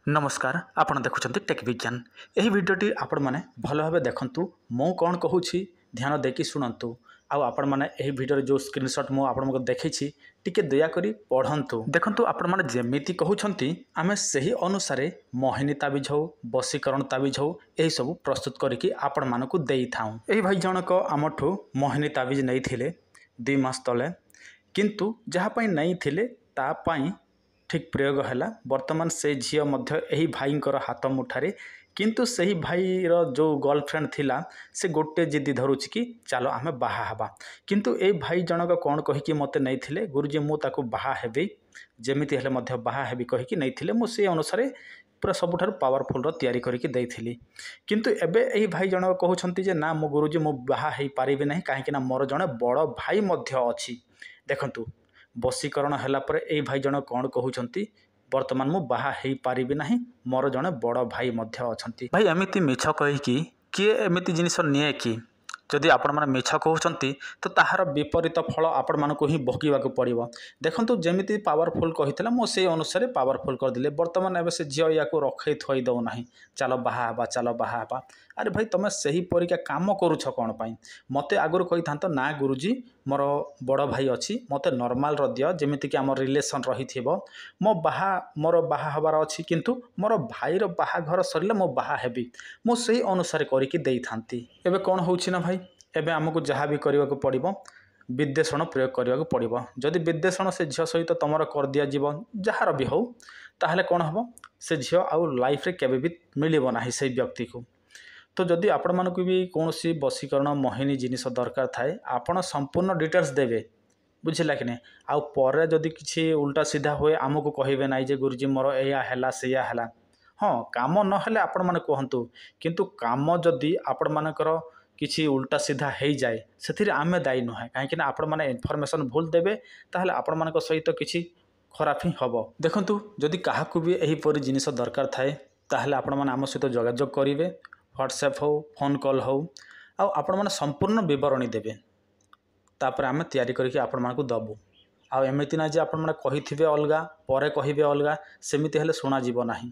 नमस्कार आपण देखुं टेक विज्ञान यही भिडटी आपण मैंने भल भाव देखु मु कौन कहूँ ध्यान देकी शुणु आपण मैंने यही भिडियो जो स्क्रीनशॉट मु आपको देखी टिके दयाकोरी पढ़ंतु देखंतु आपण मैंने जेमिति कहउछंती आमे सही अनुसार मोहिनी ताबिज हो बसीकरण ताबिज हो यही सब प्रस्तुत करिकी आपण मानकु देई थाउ। एही भाई जनक आमठु मोहिनी ताबिज नहीं थिले 2 मास तले किंतु जहाँ पई नहीं थिले ता पई ठीक प्रयोग है बर्तमान से झील मध्य यही भाईंकर हाथ मुठारे किंतु सही भाईर जो गर्लफ्रेंड थिला से गोटे जिद्दी धरुची कि चलो आमे बाहा हबा किंतु ए भाई जनक कौन कहीकि मते नहीं थिले गुरुजी मु ताकु बाहा हेबी जेमिति हेले मध्य बाहा हेबी कहीकि नहीं थिले मु से अनुसार पूरा सबुठारु पावरफुल रो तयारी करिकि देइथिली किंतु एबे एही भाई जनक कहउछंती जे ना मु गुरुजी मु बाहा हेई पारिबि नाही काहेकि ना मोर जणे बड़ भाई मध्य अछि। देखंतु बसीकरण है भाई जन कौन कहते बर्तमान मु बाहा हो पारि ना मोर जड़े बड़ भाई अच्छा भाई एमती मिछ कहीकि किए एमती जिनिस निए कि जदि आपण मैंने मिछ कहते तो ताहार विपरीत फल आपण मानक ही भोगवाक पड़ो। देखो जमी पावरफुल कही मुझे अनुसार पावरफुल करदे बर्तमान एवं से झील या रखे थई दौना चल बाहा चल बाहा अरे भाई तुम से ही परिका काम करुछ कौन पाई मते आगुरी कही था ना गुरुजी मोर बड़ भाई अच्छी मते नॉर्मल दियो जमीक आम रिलेसन रही मोर बाहा हबार अच्छी किंतु मोर भाईर बाहाघर सरले मो बाहा हेबी मुझे अनुसार करके देई थांती। एबे कौन होउछि ना भाई एबे आमको जहाँ भी करने को पड़ो विद्वेषण प्रयोग करने को पड़ो जदि विद्वेषण से झील सहित तुम कर दि जीव जार भी हो ताहले कौन हम से झील आउ लाइफ रे केबे भी मिलिबो नाही से व्यक्ति को। तो जदि आपण मानक भी कौन सी बसीकरण मोहिनी जिनिस दरकार थाए आपण संपूर्ण डिटेल्स देवे बुझिला कि नहीं आउ पर जदि किसी उल्टा सीधा हुए आमको कहे ना जे गुरुजी मोर एया हैला सेया हैला हाँ काम न हेले आपण माने कहंतु किंतु काम जदि आपण मानकर किसी उल्टा सीधा हो जाए से आमे दायी नुहे कहीं आपण मैंने इनफर्मेशन भूल देवे ताहले आपण मान सहित किसी खराब ही हम। देखंतु जदि काहाकू भी एहीपरि जिनिस दरकार थाए ताहले आपण मैंने आम सहित जोगाजोग करेंगे व्हाट्सएप हो फोन कॉल हो आपण मैंने संपूर्ण विवरणी देवे तापर आम तैयारी करके आपण मानकु दबु आउ एमिति ना जे आपण मैंने कही अलगा पर कहे अलगा सेमिति हेले शुणा जीव नाही।